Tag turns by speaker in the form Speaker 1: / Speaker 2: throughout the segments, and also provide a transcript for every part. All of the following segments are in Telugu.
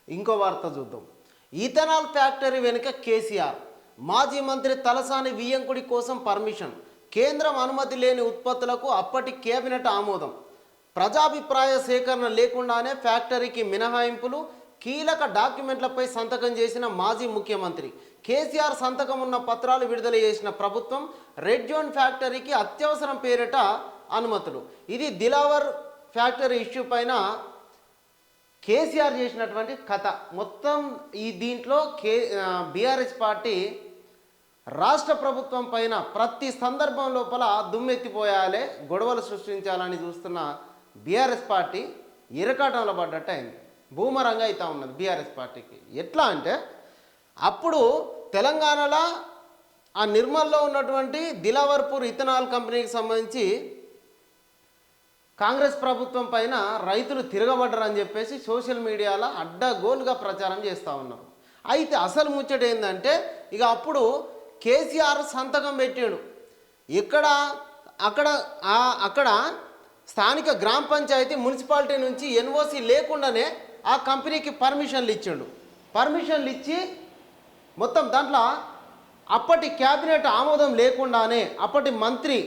Speaker 1: ఇంకో వార్త చూద్దాం. ఈథనాల్ ఫ్యాక్టరీ వెనుక కేసీఆర్. మాజీ మంత్రి తలసాని వియ్యంకుడి కోసం పర్మిషన్. కేంద్రం అనుమతి లేని ఉత్పత్తులకు అప్పటి కేబినెట్ ఆమోదం. ప్రజాభిప్రాయ సేకరణ లేకుండానే ఫ్యాక్టరీకి మినహాయింపులు. కీలక డాక్యుమెంట్లపై సంతకం చేసిన మాజీ ముఖ్యమంత్రి కేసీఆర్ సంతకం ఉన్న పత్రాలు విడుదల చేసిన ప్రభుత్వం. రెడ్ జోన్ ఫ్యాక్టరీకి అత్యవసరం పేరిట అనుమతులు. ఇది దిలావర్ ఫ్యాక్టరీ ఇష్యూ పైన కేసీఆర్ చేసినటువంటి కథ మొత్తం. ఈ దీంట్లో బీఆర్ఎస్ పార్టీ రాష్ట్ర ప్రభుత్వం పైన ప్రతి సందర్భం లోపల దుమ్మెత్తిపోయాలే, గొడవలు సృష్టించాలని చూస్తున్న బీఆర్ఎస్ పార్టీ ఇరకాటంలో పడ్డట్టు అయింది. భూమరంగా అవుతా ఉన్నది బీఆర్ఎస్ పార్టీకి. ఎట్లా అంటే అప్పుడు తెలంగాణలో ఆ నిర్మల్లో ఉన్నటువంటి దిలావర్పూర్ ఇథనాల్ కంపెనీకి సంబంధించి కాంగ్రెస్ ప్రభుత్వం పైన రైతులు తిరగబడ్డరని చెప్పేసి సోషల్ మీడియాలో అడ్డగోలుగా ప్రచారం చేస్తూ ఉన్నారు. అయితే అసలు ముచ్చట ఏంటంటే ఇక అప్పుడు కేసీఆర్ సంతకం పెట్టాడు. అక్కడ స్థానిక గ్రామ పంచాయతీ మున్సిపాలిటీ నుంచి ఎన్ఓసి లేకుండానే ఆ కంపెనీకి పర్మిషన్లు ఇచ్చాడు. పర్మిషన్లు ఇచ్చి మొత్తం దాంట్లో అప్పటి క్యాబినెట్ ఆమోదం లేకుండానే అప్పటి మంత్రి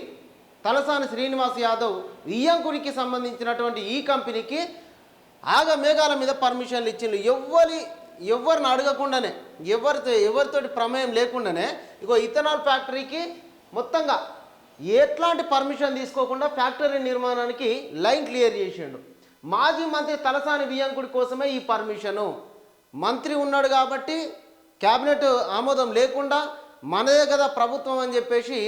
Speaker 1: తలసాని శ్రీనివాస్ యాదవ్ వియ్యంకుడికి సంబంధించినటువంటి ఈ కంపెనీకి మేఘాల మీద పర్మిషన్లు ఇచ్చిండు. ఎవరిని అడగకుండానే ఎవరితోటి ప్రమేయం లేకుండానే ఇగో ఇథనాల్ ఫ్యాక్టరీకి మొత్తంగా ఎట్లాంటి పర్మిషన్ తీసుకోకుండా ఫ్యాక్టరీ నిర్మాణానికి లైన్ క్లియర్ చేసిండు. మాజీ మంత్రి తలసాని వియ్యంకుడి కోసమే ఈ పర్మిషను. మంత్రి ఉన్నాడు కాబట్టి క్యాబినెట్ ఆమోదం లేకుండా మనదే కదా ప్రభుత్వం అని చెప్పేసి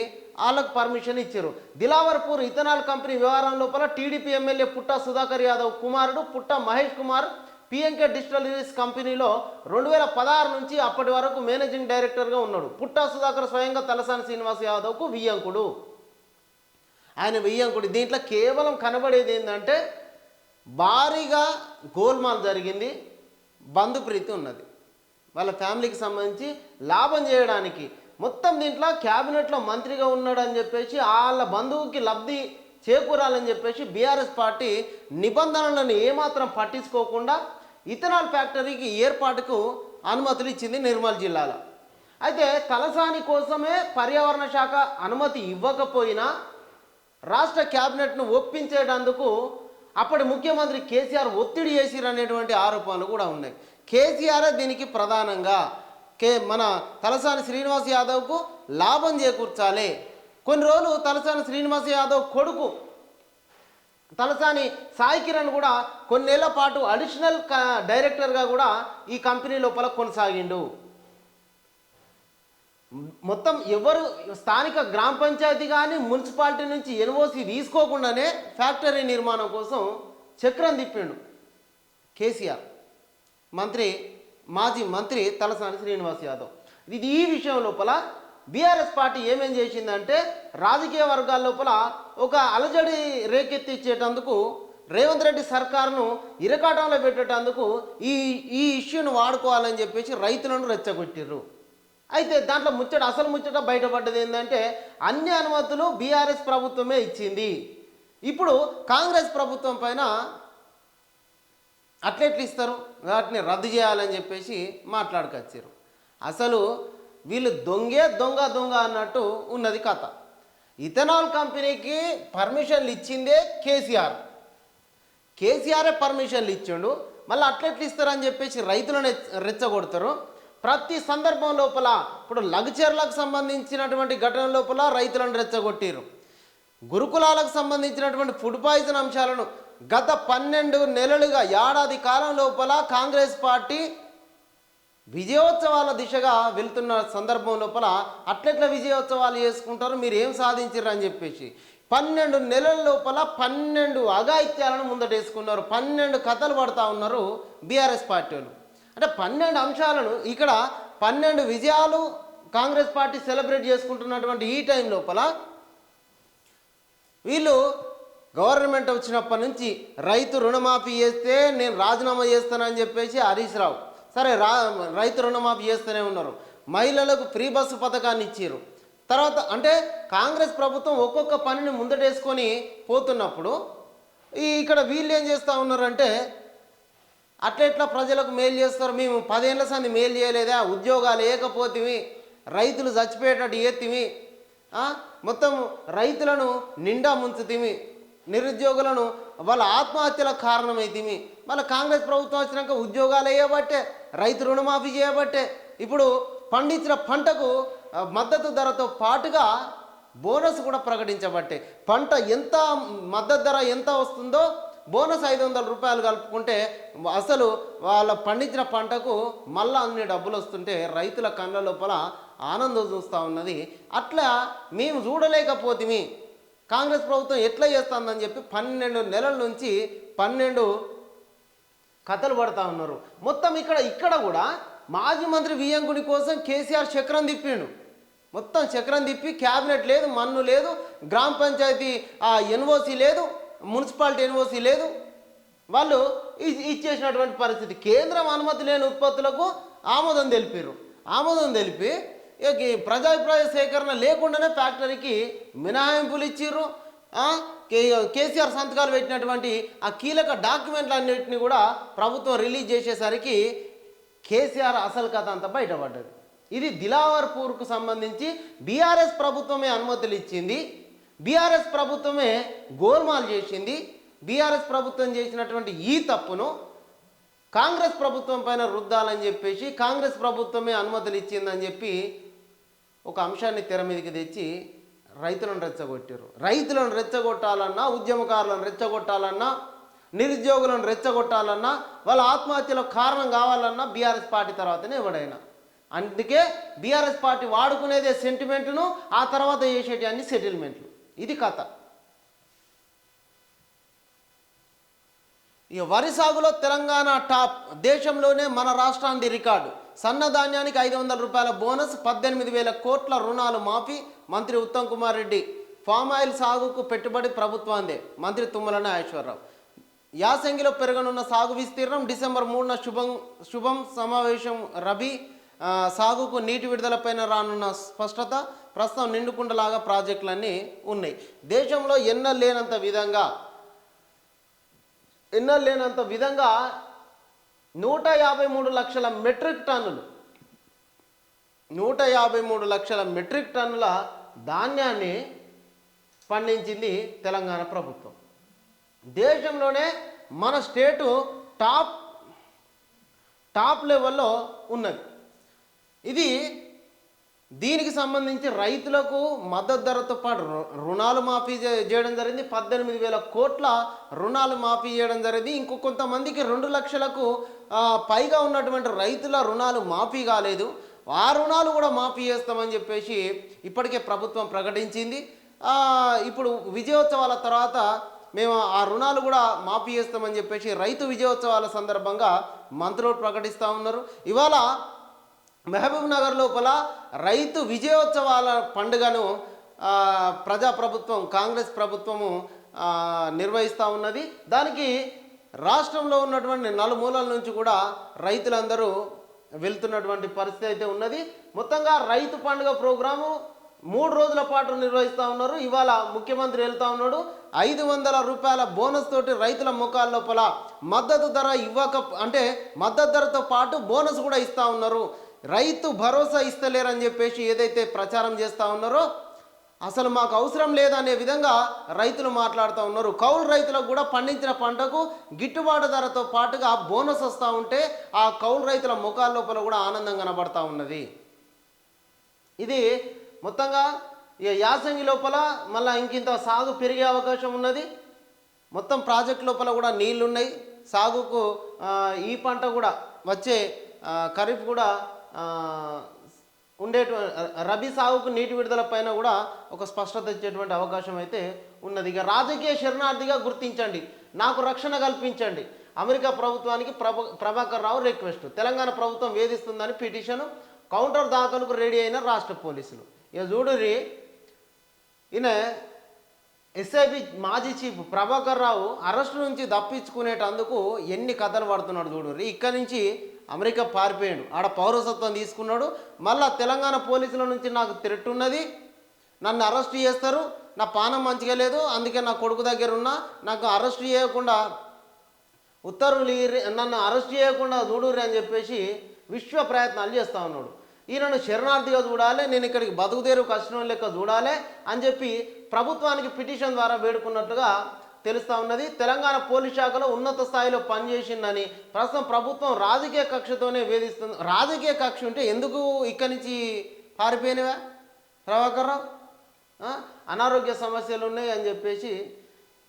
Speaker 1: వాళ్ళకు పర్మిషన్ ఇచ్చారు. దిలావర్పూర్ ఇథనాల్ కంపెనీ వ్యవహారం లోపల టీడీపీ ఎమ్మెల్యే పుట్టా సుధాకర్ యాదవ్ కుమారుడు పుట్టా మహేష్ కుమార్ పిఎన్కే డిస్టిలరీస్ కంపెనీలో 2016 నుంచి అప్పటి వరకు మేనేజింగ్ డైరెక్టర్గా ఉన్నాడు. పుట్టా సుధాకర్ స్వయంగా తలసాని శ్రీనివాస్ యాదవ్కు వియ్యంకుడు. ఆయన వియ్యంకుడు. దీంట్లో కేవలం కనబడేది ఏంటంటే భారీగా గోల్మాల్ జరిగింది, బంధుప్రీతి ఉన్నది. వాళ్ళ ఫ్యామిలీకి సంబంధించి లాభం చేయడానికి మొత్తం దీంట్లో క్యాబినెట్లో మంత్రిగా ఉన్నాడని చెప్పేసి వాళ్ళ బంధువుకి లబ్ధి చేకూరాలని చెప్పేసి బీఆర్ఎస్ పార్టీ నిబంధనలను ఏమాత్రం పట్టించుకోకుండా ఇథనాల్ ఫ్యాక్టరీకి ఏర్పాటుకు అనుమతులు ఇచ్చింది నిర్మల్ జిల్లాలో. అయితే తలసాని కోసమే పర్యావరణ శాఖ అనుమతి ఇవ్వకపోయినా రాష్ట్ర క్యాబినెట్ను ఒప్పించేటందుకు అప్పటి ముఖ్యమంత్రి కేసీఆర్ ఒత్తిడి చేసిరనేటువంటి ఆరోపణలు కూడా ఉన్నాయి. కేసీఆర్ దీనికి ప్రధానంగా మన తలసాని శ్రీనివాస్ యాదవ్కు లాభం చేకూర్చాలి. కొన్ని రోజులు తలసాని శ్రీనివాస్ యాదవ్ కొడుకు తలసాని సాయి కిరణ్ కూడా కొన్నేళ్ల పాటు అడిషనల్ డైరెక్టర్గా కూడా ఈ కంపెనీ లోపల కొనసాగిండు. మొత్తం ఎవరు స్థానిక గ్రామ పంచాయతీ కానీ మున్సిపాలిటీ నుంచి ఎన్ఓసి తీసుకోకుండానే ఫ్యాక్టరీ నిర్మాణం కోసం చక్రం తిప్పిండు కేసీఆర్. మాజీ మంత్రి తలసాని శ్రీనివాస్ యాదవ్. ఈ విషయం లోపల బీఆర్ఎస్ పార్టీ ఏమేం చేసిందంటే రాజకీయ వర్గాల లోపల ఒక అలజడి రేకెత్తించేటందుకు రేవంత్ రెడ్డి సర్కారును ఇరకాటంలో పెట్టేటందుకు ఈ ఇష్యూను వాడుకోవాలని చెప్పేసి రైతులను రెచ్చగొట్టిర్రు. అయితే దాంట్లో అసలు ముచ్చట బయటపడ్డది ఏంటంటే అన్ని అనుమతులు బీఆర్ఎస్ ప్రభుత్వమే ఇచ్చింది. ఇప్పుడు కాంగ్రెస్ ప్రభుత్వం పైన అట్లెట్లు ఇస్తారు, వాటిని రద్దు చేయాలని చెప్పేసి మాట్లాడుకొచ్చారు. అసలు వీళ్ళు దొంగ అన్నట్టు ఉన్నది కథ. ఇథనాల్ కంపెనీకి పర్మిషన్లు ఇచ్చిందే కేసీఆరే పర్మిషన్లు ఇచ్చిండు. మళ్ళీ అట్లెట్లు ఇస్తారని చెప్పేసి రైతులను రెచ్చగొడతారు. ప్రతి సందర్భం లోపల ఇప్పుడు లగ్చర్లకు సంబంధించినటువంటి ఘటన లోపల రైతులను రెచ్చగొట్టిరు. గురుకులాలకు సంబంధించినటువంటి ఫుడ్ పాయిజన్ అంశాలను గత 12 నెలలుగా ఏడాది కాలం లోపల కాంగ్రెస్ పార్టీ విజయోత్సవాల దిశగా వెళ్తున్న సందర్భం లోపల అట్లెట్ల విజయోత్సవాలు చేసుకుంటారు, మీరు ఏం సాధించారు అని చెప్పేసి 12 నెలల లోపల 12 అఘాయిత్యాలను ముందటేసుకున్నారు. 12 కథలు పడతా ఉన్నారు బీఆర్ఎస్ పార్టీలు. అంటే 12 అంశాలను ఇక్కడ 12 విజయాలు కాంగ్రెస్ పార్టీ సెలబ్రేట్ చేసుకుంటున్నటువంటి ఈ టైం లోపల వీళ్ళు గవర్నమెంట్ వచ్చినప్పటి నుంచి రైతు రుణమాఫీ చేస్తే నేను రాజీనామా చేస్తానని చెప్పేసి హరీష్ రావు సరే రైతు రుణమాఫీ చేస్తూనే ఉన్నారు. మహిళలకు ఫ్రీ బస్సు పథకాన్ని ఇచ్చారు. తర్వాత అంటే కాంగ్రెస్ ప్రభుత్వం ఒక్కొక్క పనిని ముందటేసుకొని పోతున్నప్పుడు ఇక్కడ వీళ్ళు ఏం చేస్తూ ఉన్నారంటే అట్లా ఎట్లా ప్రజలకు మేలు చేస్తారు? మేము 10 ఏళ్ల సంది మేలు చేయలేదా? ఉద్యోగాలు లేకపోతివి, రైతులు చచ్చిపోయేటట్టు ఎత్తివి, మొత్తం రైతులను నిండా ముంచుతిమి, నిరుద్యోగులను వాళ్ళ ఆత్మహత్యలకు కారణమైతిమి. మళ్ళీ కాంగ్రెస్ ప్రభుత్వం వచ్చినాక ఉద్యోగాలు వేయబట్టే, రైతు రుణమాఫీ చేయబట్టే, ఇప్పుడు పండించిన పంటకు మద్దతు ధరతో పాటుగా బోనస్ కూడా ప్రకటించబట్టే, పంట ఎంత మద్దతు ధర ఎంత వస్తుందో బోనస్ 500 రూపాయలు కలుపుకుంటే అసలు వాళ్ళ పండించిన పంటకు మళ్ళీ అన్ని డబ్బులు వస్తుంటే రైతుల కళ్ళ లోపల ఆనందం చూస్తూ ఉన్నది. అట్లా మేము చూడలేకపోతే కాంగ్రెస్ ప్రభుత్వం ఎట్లా చేస్తుందని చెప్పి 12 నెలల నుంచి 12 కథలు పడతా ఉన్నారు. మొత్తం ఇక్కడ కూడా మాజీ మంత్రి వియ్యంకుడి కోసం కేసీఆర్ చక్రం తిప్పిండు. మొత్తం చక్రం తిప్పి క్యాబినెట్ లేదు, మన్ను లేదు, గ్రామ పంచాయతీ ఎన్ఓసి లేదు, మున్సిపాలిటీ ఎన్ఓసి లేదు, వాళ్ళు ఇచ్చేసినటువంటి పరిస్థితి. కేంద్రం అనుమతి లేని ఉత్పత్తులకు ఆమోదం తెలిపారు. ఆమోదం తెలిపి ప్రజాభిప్రాయ సేకరణ లేకుండానే ఫ్యాక్టరీకి మినహాయింపులు ఇచ్చిర్రు. కేసీఆర్ సంతకాలు పెట్టినటువంటి ఆ కీలక డాక్యుమెంట్లు అన్నింటినీ కూడా ప్రభుత్వం రిలీజ్ చేసేసరికి కేసీఆర్ అసలు కథ అంతా బయటపడ్డది. ఇది దిలావర్పూర్కు సంబంధించి బీఆర్ఎస్ ప్రభుత్వమే అనుమతులు ఇచ్చింది, బీఆర్ఎస్ ప్రభుత్వమే గోల్మాల్ చేసింది. బీఆర్ఎస్ ప్రభుత్వం చేసినటువంటి ఈ తప్పును కాంగ్రెస్ ప్రభుత్వం పైన రుద్దాలని చెప్పేసి కాంగ్రెస్ ప్రభుత్వమే అనుమతులు ఇచ్చిందని చెప్పి ఒక అంశాన్ని తెర మీదకి తెచ్చి రైతులను రెచ్చగొట్టారు. రైతులను రెచ్చగొట్టాలన్నా, ఉద్యమకారులను రెచ్చగొట్టాలన్నా, నిరుద్యోగులను రెచ్చగొట్టాలన్నా, వాళ్ళ ఆత్మహత్యలకు కారణం కావాలన్నా బీఆర్ఎస్ పార్టీ తర్వాతనే ఎవడైనా. అందుకే బీఆర్ఎస్ పార్టీ వాడుకునేదే సెంటిమెంట్ను, ఆ తర్వాత చేసేటి అన్ని సెటిల్మెంట్లు. ఇది కథ. ఇక వరి సాగులో తెలంగాణ టాప్, దేశంలోనే మన రాష్ట్రానికి రికార్డు. సన్నధాన్యానికి 500 రూపాయల బోనస్, 18,000 కోట్ల రుణాలు మాఫీ, మంత్రి ఉత్తమ్ కుమార్ రెడ్డి. ఫామ్ ఆయిల్ సాగుకు పెట్టుబడి ప్రభుత్వాందే, మంత్రి తుమ్మల నాగేశ్వరరావు. యాసంగిలో పెరగనున్న సాగు విస్తీర్ణం, డిసెంబర్ 3న శుభం సమావేశం. రబీ సాగుకు నీటి విడుదలపైన రానున్న స్పష్టత. ప్రస్తుతం నిండుకుండలాగా ప్రాజెక్టులన్నీ ఉన్నాయి. దేశంలో ఎన్నడూ లేనంత విధంగా 153 లక్షల మెట్రిక్ టన్నులు 153 లక్షల మెట్రిక్ టన్నుల ధాన్యాన్ని పండించింది తెలంగాణ ప్రభుత్వం. దేశంలోనే మన స్టేటు టాప్ లెవెల్లో ఉన్నది. దీనికి సంబంధించి రైతులకు మద్దతు ధరతో పాటు రుణాలు మాఫీ చేయడం జరిగింది. 18,000 కోట్ల రుణాలు మాఫీ చేయడం జరిగింది. కొంతమందికి 2 లక్షలకు పైగా ఉన్నటువంటి రైతుల రుణాలు మాఫీ కాలేదు. ఆ రుణాలు కూడా మాఫీ చేస్తామని చెప్పేసి ఇప్పటికే ప్రభుత్వం ప్రకటించింది. ఇప్పుడు విజయోత్సవాల తర్వాత మేము ఆ రుణాలు కూడా మాఫీ చేస్తామని చెప్పేసి రైతు విజయోత్సవాల సందర్భంగా మంత్రులు ప్రకటిస్తూ ఉన్నారు. ఇవాళ మహబూబ్ నగర్ లోపల రైతు విజయోత్సవాల పండుగను ప్రజాప్రభుత్వం కాంగ్రెస్ ప్రభుత్వము నిర్వహిస్తూ ఉన్నది. దానికి రాష్ట్రంలో ఉన్నటువంటి నలుమూలల నుంచి కూడా రైతులందరూ వెళ్తున్నటువంటి పరిస్థితి అయితే ఉన్నది. మొత్తంగా రైతు పండుగ ప్రోగ్రాము 3 రోజుల పాటు నిర్వహిస్తూ ఉన్నారు. ఇవాళ ముఖ్యమంత్రి వెళ్తూ ఉన్నాడు. 500 రూపాయల బోనస్ తోటి రైతుల ముఖాల లోపల మద్దతు ధర అంటే మద్దతు ధరతో పాటు బోనస్ కూడా ఇస్తూ ఉన్నారు. రైతు భరోసా ఇస్తలేరని చెప్పేసి ఏదైతే ప్రచారం చేస్తూ ఉన్నారో అసలు మాకు అవసరం లేదనే విధంగా రైతులు మాట్లాడుతూ ఉన్నారు. కౌలు రైతులకు కూడా పండించిన పంటకు గిట్టుబాటు ధరతో పాటుగా బోనస్ వస్తూ ఉంటే ఆ కౌలు రైతుల ముఖాల లోపల కూడా ఆనందం కనబడతా ఉన్నది. ఇది మొత్తంగా యాసంగి లోపల మళ్ళీ ఇంకింత సాగు పెరిగే అవకాశం ఉన్నది. మొత్తం ప్రాజెక్ట్ లోపల కూడా నీళ్లున్నాయి. సాగుకు ఈ పంట కూడా వచ్చే ఖరీఫ్ కూడా రబీ సాగుకు నీటి విడుదల పైన కూడా ఒక స్పష్టత ఇచ్చేటువంటి అవకాశం అయితే ఉన్నది. ఇక రాజకీయ శరణార్థిగా గుర్తించండి, నాకు రక్షణ కల్పించండి. అమెరికా ప్రభుత్వానికి ప్రభాకర్ రావు రిక్వెస్ట్. తెలంగాణ ప్రభుత్వం వేధిస్తుందని పిటిషన్, కౌంటర్ దాఖలుకు రెడీ అయిన రాష్ట్ర పోలీసులు. ఇక చూడురి, ఈయన ఎస్ఐబి మాజీ చీఫ్ ప్రభాకర్ రావు అరెస్టు నుంచి తప్పించుకునేటందుకు ఎన్ని కథలు పడుతున్నాడు చూడుర్రి. ఇక్కడి నుంచి అమెరికా పారిపోయాడు, ఆడ పౌరసత్వం తీసుకున్నాడు. మళ్ళా తెలంగాణ పోలీసుల నుంచి నాకు థ్రెట్ ఉన్నది, నన్ను అరెస్ట్ చేస్తారు, నా పానం మంచిగా లేదు, అందుకే నా కొడుకు దగ్గర ఉన్నా, నాకు అరెస్ట్ చేయకుండా ఉత్తర్వులు నన్ను అరెస్ట్ చేయకుండా చూడుర్రి అని చెప్పేసి విశ్వ ప్రయత్నాలు చేస్తూ ఉన్నాడు. ఈయనను శరణార్థిగా చూడాలి, నేను ఇక్కడికి బతుకుదేరు కష్టం లెక్క చూడాలి అని చెప్పి ప్రభుత్వానికి పిటిషన్ ద్వారా వేడుకున్నట్లుగా తెలుస్తూ ఉన్నది. తెలంగాణ పోలీస్ శాఖలో ఉన్నత స్థాయిలో పనిచేసిందని ప్రస్తుతం ప్రభుత్వం రాజకీయ కక్షతోనే వేధిస్తుంది. రాజకీయ కక్ష ఉంటే ఎందుకు ఇక్కడి నుంచి పారిపోయినవా ప్రభాకర్ రావు? అనారోగ్య సమస్యలు ఉన్నాయి అని చెప్పేసి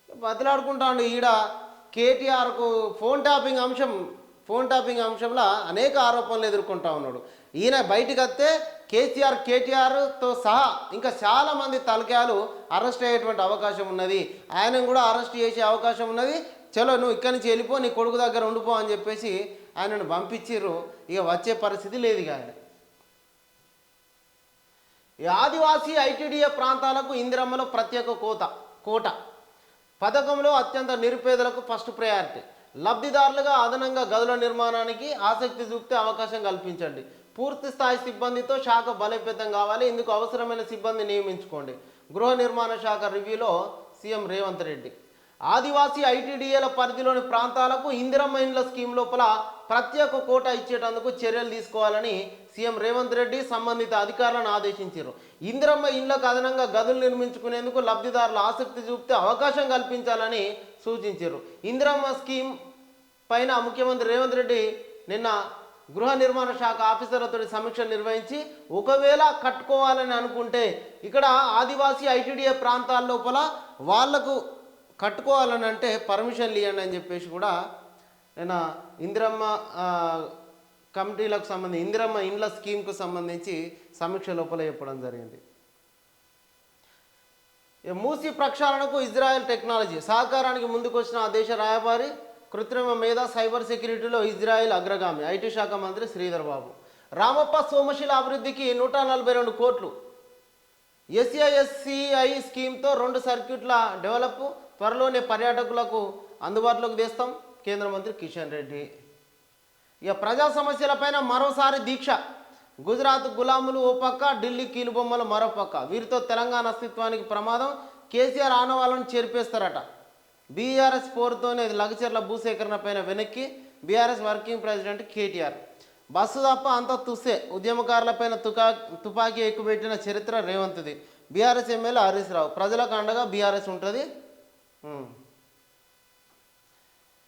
Speaker 1: బతిలాడుకుంటాడు. ఈడ కేటీఆర్కు ఫోన్ ట్యాపింగ్ అంశంలో అనేక ఆరోపణలు ఎదుర్కొంటా ఉన్నాడు. ఈయన బయటికి వస్తే కేటీఆర్తో సహా ఇంకా చాలామంది తలకాయలు అరెస్ట్ అయ్యేటువంటి అవకాశం ఉన్నది. ఆయనను కూడా అరెస్ట్ చేసే అవకాశం ఉన్నది. చలో నువ్వు ఇక్కడి నుంచి వెళ్ళిపో, నీ కొడుకు దగ్గర ఉండిపో అని చెప్పేసి ఆయనను పంపించిర్రు. ఇక వచ్చే పరిస్థితి లేదు. ఇక ఆయన ఈ ఆదివాసీ ఐటీడీఏ ప్రాంతాలకు ఇందిరమ్మలో ప్రత్యేక కోట పథకంలో అత్యంత నిరుపేదలకు ఫస్ట్ ప్రయారిటీ. లబ్ధిదారులుగా అదనంగా గదుల నిర్మాణానికి ఆసక్తి చూపితే అవకాశం కల్పించండి. పూర్తి స్థాయి సిబ్బందితో శాఖ బలోపేతం కావాలి. ఇందుకు అవసరమైన సిబ్బంది నియమించుకోండి. గృహ నిర్మాణ శాఖ రివ్యూలో సీఎం రేవంత్ రెడ్డి. ఆదివాసీ ఐటీడీఏల పరిధిలోని ప్రాంతాలకు ఇందిరమ్మ ఇండ్ల స్కీమ్ లోపల ప్రత్యేక కోట ఇచ్చేటందుకు చర్యలు తీసుకోవాలని సీఎం రేవంత్ రెడ్డి సంబంధిత అధికారులను ఆదేశించారు. ఇందిరమ్మ ఇండ్లకు అదనంగా గదులు నిర్మించుకునేందుకు లబ్ధిదారులు ఆసక్తి చూపితే అవకాశం కల్పించాలని సూచించారు. ఇందిరమ్మ స్కీమ్ పైన ముఖ్యమంత్రి రేవంత్ రెడ్డి నిన్న గృహ నిర్మాణ శాఖ ఆఫీసర్లతో సమీక్ష నిర్వహించి ఒకవేళ కట్టుకోవాలని అనుకుంటే ఇక్కడ ఆదివాసీ ఐటీడీఏ ప్రాంతాల లోపల వాళ్లకు కట్టుకోవాలని అంటే పర్మిషన్లు ఇవ్వండి అని చెప్పేసి కూడా నేను ఇందిరమ్మ కమిటీలకు సంబంధించి ఇందిరమ్మ ఇండ్ల స్కీమ్కు సంబంధించి సమీక్ష లోపల చెప్పడం జరిగింది. మూసీ ప్రక్షాళనకు ఇజ్రాయెల్ టెక్నాలజీ సహకారానికి ముందుకొచ్చిన ఆ దేశ రాయబారి కృత్రిమ మేధ సైబర్ సెక్యూరిటీలో ఇజ్రాయెల్ అగ్రగామి ఐటీ శాఖ మంత్రి శ్రీధర్ బాబు. రామప్ప సోమశిల అభివృద్ధికి 142 కోట్లు. ఎస్ఐఎస్సిఐ స్కీమ్తో 2 సర్క్యూట్ల డెవలప్, త్వరలోనే పర్యాటకులకు అందుబాటులోకి తెస్తాం కేంద్ర మంత్రి కిషన్ రెడ్డి. ఇక ప్రజా సమస్యలపైన మరోసారి దీక్ష. గుజరాత్ గులాములు ఓ పక్క, ఢిల్లీ కీలుబొమ్మలు మరో పక్క. వీరితో తెలంగాణ అస్తిత్వానికి ప్రమాదం. కేసీఆర్ ఆనవాళ్ళను చేర్పేస్తారట. బీఆర్ఎస్ పోరుతోనే లగచర్ల భూసేకరణ పైన వెనక్కి. BRS working president KTR. Bus తప్ప అంత తుస్సే. ఉద్యమకారులపైన తుపాకీ ఎక్కుపెట్టిన చరిత్ర రేవంత్ది. BRS MLA Harish Rao. ప్రజలకు అండగా బీఆర్ఎస్ ఉంటుంది.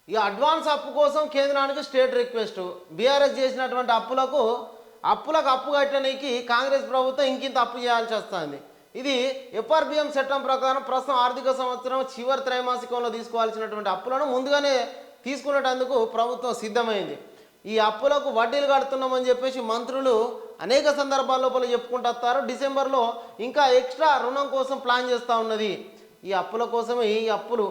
Speaker 1: ఇక అడ్వాన్స్ అప్పు కోసం కేంద్రానికి స్టేట్ రిక్వెస్ట్. బీఆర్ఎస్ చేసినటువంటి అప్పులకు అప్పు కట్టడానికి కాంగ్రెస్ ప్రభుత్వం ఇంకింత అప్పు చేయాల్సి వస్తుంది. ఇది ఎఫ్ఆర్బిఎం చట్టం ప్రకారం ప్రస్తుతం ఆర్థిక సంవత్సరం చివరి త్రైమాసికంలో తీసుకోవాల్సినటువంటి అప్పులను ముందుగానే తీసుకునేటందుకు ప్రభుత్వం సిద్ధమైంది. ఈ అప్పులకు వడ్డీలు కడుతున్నామని చెప్పేసి మంత్రులు అనేక సందర్భాల లోపల చెప్పుకుంటూ వస్తారు. డిసెంబర్లో ఇంకా ఎక్స్ట్రా రుణం కోసం ప్లాన్ చేస్తూ ఉన్నది. ఈ అప్పుల కోసమే ఈ అప్పులు.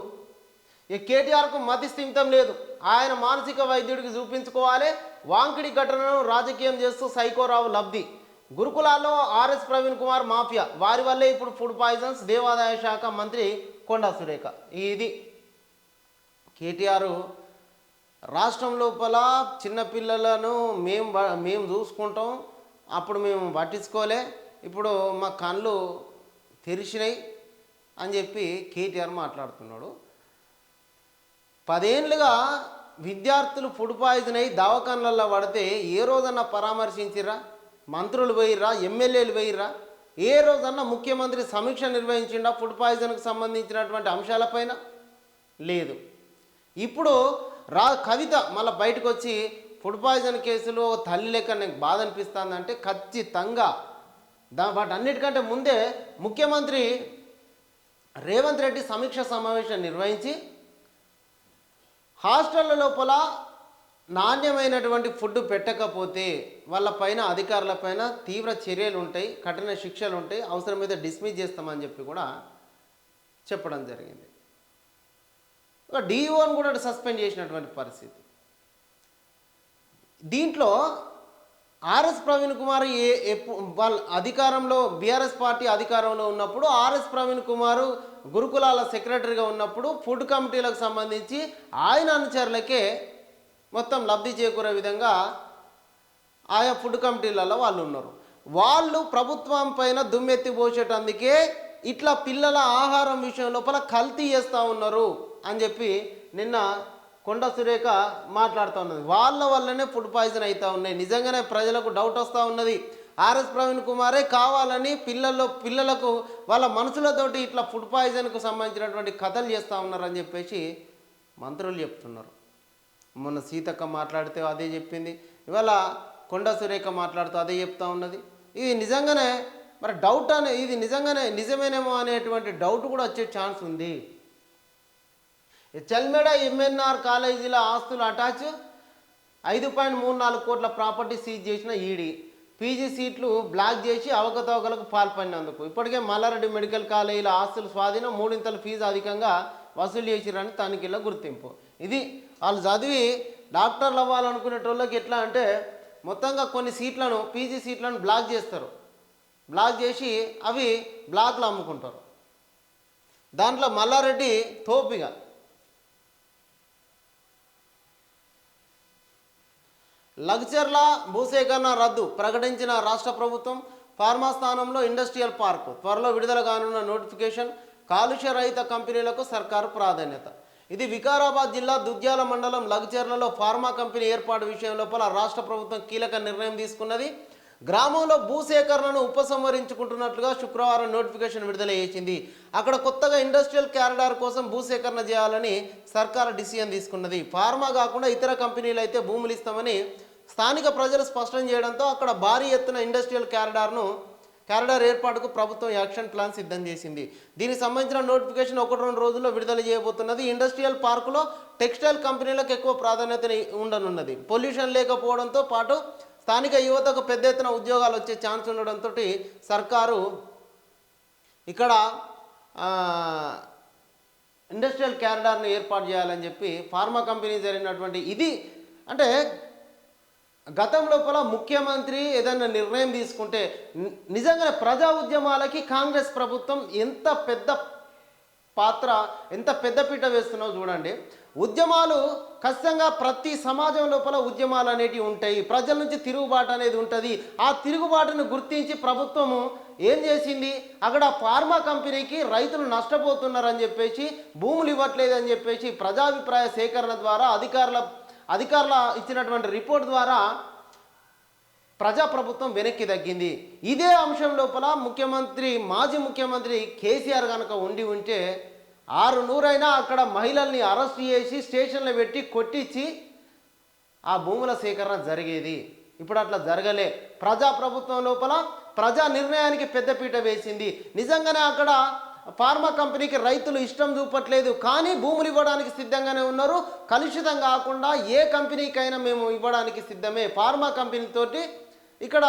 Speaker 1: ఈ కేటీఆర్కు మతి స్థిమితం లేదు. ఆయన మానసిక వైద్యుడికి చూపించుకోవాలి. వాంకిడి ఘటనను రాజకీయం చేస్తూ సైకోరావు లబ్ధి. గురుకులాల్లో ఆర్ఎస్ ప్రవీణ్ కుమార్ మాఫియా. వారి వల్లే ఇప్పుడు ఫుడ్ పాయిజన్స్. దేవాదాయ శాఖ మంత్రి కొండా సురేఖ. ఇది కేటీఆర్ రాష్ట్రం లోపల చిన్నపిల్లలను మేము చూసుకుంటాం, అప్పుడు మేము పట్టించుకోలే, ఇప్పుడు మా కళ్ళు తెరిచినాయి అని చెప్పి కేటీఆర్ మాట్లాడుతున్నాడు. 10 ఏళ్ళుగా విద్యార్థులు ఫుడ్ పాయిజన్ అయ్యి దవాఖానలలో పడితే ఏ రోజన్నా పరామర్శించిర్రా? మంత్రులు పోయిర్రా? ఎమ్మెల్యేలు పోయిర్రా? ఏ రోజన్నా ముఖ్యమంత్రి సమీక్ష నిర్వహించిండా ఫుడ్ పాయిజన్కు సంబంధించినటువంటి అంశాలపైన? లేదు. ఇప్పుడు కవిత మళ్ళీ బయటకు వచ్చి ఫుడ్ పాయిజన్ కేసులో తల్లి లెక్క నాకు బాధ అనిపిస్తుందంటే ఖచ్చితంగా వాటన్నిటికంటే ముందే ముఖ్యమంత్రి రేవంత్ రెడ్డి సమీక్ష సమావేశం నిర్వహించి హాస్టళ్ళ లోపల నాణ్యమైనటువంటి ఫుడ్ పెట్టకపోతే వాళ్ళపైన అధికారులపైన తీవ్ర చర్యలు ఉంటాయి, కఠిన శిక్షలు ఉంటాయి, అవసరమైతే డిస్మిస్ చేస్తామని చెప్పి కూడా చెప్పడం జరిగింది. ఒక డిఓని కూడా సస్పెండ్ చేసినటువంటి పరిస్థితి. దీంట్లో ఆర్ఎస్ ప్రవీణ్ కుమార్ వాళ్ళ అధికారంలో బీఆర్ఎస్ పార్టీ అధికారంలో ఉన్నప్పుడు ఆర్ఎస్ ప్రవీణ్ కుమార్ గురుకులాల సెక్రటరీగా ఉన్నప్పుడు ఫుడ్ కమిటీలకు సంబంధించి ఆయన అనుచరులకే మొత్తం లబ్ధి చేకూరే విధంగా ఆయా ఫుడ్ కమిటీలలో వాళ్ళు ఉన్నారు. వాళ్ళు ప్రభుత్వం పైన దుమ్మెత్తి పోసేటందుకే ఇట్లా పిల్లల ఆహారం విషయం లోపల కల్తీ చేస్తూ ఉన్నారు అని చెప్పి నిన్న కొండ సురేఖ మాట్లాడుతూ ఉన్నది. వాళ్ళ వల్లనే ఫుడ్ పాయిజన్ అవుతూ ఉన్నాయి. నిజంగానే ప్రజలకు డౌట్ వస్తూ ఉన్నది. ఆర్ఎస్ ప్రవీణ్ కుమారే కావాలని పిల్లలకు వాళ్ళ మనసులతోటి ఇట్లా ఫుడ్ పాయిజన్కు సంబంధించినటువంటి కథలు చేస్తూ ఉన్నారని చెప్పేసి మంత్రులు చెప్తున్నారు. మొన్న సీతక్క మాట్లాడితే అదే చెప్పింది, ఇవాళ కొండ సురేఖ మాట్లాడుతూ అదే చెప్తా ఉన్నది. ఇది నిజంగానే మరి డౌట్ ఇది నిజంగానే నిజమేనేమో అనేటువంటి డౌట్ కూడా వచ్చే ఛాన్స్ ఉంది. చెల్మెడ ఎంఎన్ఆర్ కాలేజీల ఆస్తులు అటాచ్ 5.34 కోట్ల ప్రాపర్టీ సీజ్ చేసిన ఈడీ. పీజీ సీట్లు బ్లాక్ చేసి అవకతవకలకు పాల్పడినందుకు ఇప్పటికే మల్లారెడ్డి మెడికల్ కాలేజీల ఆస్తులు స్వాధీనం, 3 ఇంతల ఫీజు అధికంగా వసూలు చేసిరని తనిఖీలో గుర్తింపు. ఇది వాళ్ళు చదివి డాక్టర్లు అవ్వాలనుకునేటోళ్ళకి ఎట్లా అంటే మొత్తంగా కొన్ని సీట్లను పీజీ సీట్లను బ్లాక్ చేస్తారు. బ్లాక్ చేసి అవి బ్లాక్లు అమ్ముకుంటారు. దాంట్లో మల్లారెడ్డి తోపిగా లగ్చర్ల భూసేకరణ రద్దు ప్రకటించిన రాష్ట్ర ప్రభుత్వం. ఫార్మా స్థానంలో ఇండస్ట్రియల్ పార్క్ త్వరలో విడుదల కానున్న నోటిఫికేషన్. కాలుష్య రహిత కంపెనీలకు సర్కారు ప్రాధాన్యత. ఇది వికారాబాద్ జిల్లా దుద్యాల మండలం లగ్చర్లలో ఫార్మా కంపెనీ ఏర్పాటు విషయం లోపల రాష్ట్ర ప్రభుత్వం కీలక నిర్ణయం తీసుకున్నది. గ్రామంలో భూసేకరణను ఉపసంహరించుకుంటున్నట్లుగా శుక్రవారం నోటిఫికేషన్ విడుదల చేసింది. అక్కడ కొత్తగా ఇండస్ట్రియల్ క్యారిడార్ కోసం భూసేకరణ చేయాలని సర్కారు డిసిజన్ తీసుకున్నది. ఫార్మా కాకుండా ఇతర కంపెనీలు అయితే భూములు ఇస్తామని స్థానిక ప్రజలు స్పష్టం చేయడంతో అక్కడ భారీ ఎత్తున ఇండస్ట్రియల్ క్యారిడార్ ఏర్పాటుకు ప్రభుత్వం యాక్షన్ ప్లాన్ సిద్ధం చేసింది. దీనికి సంబంధించిన నోటిఫికేషన్ 1-2 రోజుల్లో విడుదల చేయబోతున్నది. ఇండస్ట్రియల్ పార్కులో టెక్స్టైల్ కంపెనీలకు ఎక్కువ ప్రాధాన్యత ఉండనున్నది. పొల్యూషన్ లేకపోవడంతో పాటు స్థానిక యువతకు పెద్ద ఎత్తున ఉద్యోగాలు వచ్చే ఛాన్స్ ఉండడంతో సర్కారు ఇక్కడ ఇండస్ట్రియల్ క్యారిడార్ను ఏర్పాటు చేయాలని చెప్పి ఫార్మా కంపెనీ జరిగినటువంటి ఇది అంటే గతం లోపల ముఖ్యమంత్రి ఏదైనా నిర్ణయం తీసుకుంటే నిజంగానే ప్రజా ఉద్యమాలకి కాంగ్రెస్ ప్రభుత్వం ఎంత పెద్దపీట వేస్తున్నావు చూడండి. ఉద్యమాలు ఖచ్చితంగా ప్రతి సమాజం లోపల ఉద్యమాలు అనేటివి ఉంటాయి. ప్రజల నుంచి తిరుగుబాటు అనేది ఉంటుంది. ఆ తిరుగుబాటును గుర్తించి ప్రభుత్వము ఏం చేసింది, అక్కడ ఫార్మా కంపెనీకి రైతులు నష్టపోతున్నారని చెప్పేసి, భూములు ఇవ్వట్లేదని చెప్పేసి ప్రజాభిప్రాయ సేకరణ ద్వారా అధికారుల ఇచ్చినటువంటి రిపోర్ట్ ద్వారా ప్రజాప్రభుత్వం వెనక్కి తగ్గింది. ఇదే అంశం లోపల మాజీ ముఖ్యమంత్రి కేసీఆర్ కనుక ఉంటే 600 అక్కడ మహిళల్ని అరెస్ట్ చేసి స్టేషన్లో పెట్టి కొట్టించి ఆ భూముల సేకరణ జరిగేది. ఇప్పుడు అట్లా జరగలే. ప్రజాప్రభుత్వం లోపల ప్రజా నిర్ణయానికి పెద్దపీట వేసింది. నిజంగానే అక్కడ ఫార్మా కంపెనీకి రైతులు ఇష్టం చూపట్లేదు, కానీ భూములు ఇవ్వడానికి సిద్ధంగానే ఉన్నారు. కలుషితం కాకుండా ఏ కంపెనీకైనా మేము ఇవ్వడానికి సిద్ధమే, ఫార్మా కంపెనీతోటి ఇక్కడ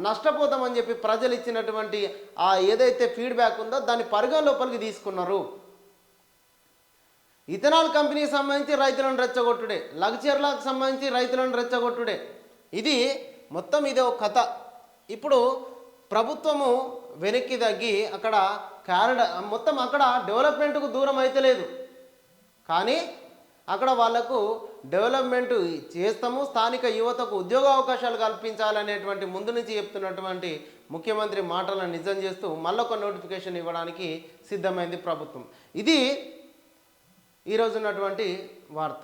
Speaker 1: నష్టపోతామని చెప్పి ప్రజలు ఇచ్చినటువంటి ఆ ఏదైతే ఫీడ్బ్యాక్ ఉందో దాన్ని పరిగణ లోపలికి తీసుకున్నారు. ఇథనాల్ కంపెనీకి సంబంధించి రైతులను రెచ్చగొట్టుడే, లగ్చర్లకు సంబంధించి రైతులను రెచ్చగొట్టుడే, ఇది మొత్తం ఇదే ఒక కథ. ఇప్పుడు ప్రభుత్వము వెనక్కి తగ్గి అక్కడ మొత్తం అక్కడ డెవలప్మెంట్కు దూరం అయితే లేదు, కానీ అక్కడ వాళ్లకు డెవలప్మెంట్ చేస్తాము, స్థానిక యువతకు ఉద్యోగ అవకాశాలు కల్పించాలనేటువంటి ముందు నుంచి చెప్తున్నటువంటి ముఖ్యమంత్రి మాటలను నిజం చేస్తూ మళ్ళొక నోటిఫికేషన్ ఇవ్వడానికి సిద్ధమైంది ప్రభుత్వం. ఇది ఈరోజు ఉన్నటువంటి వార్తలు.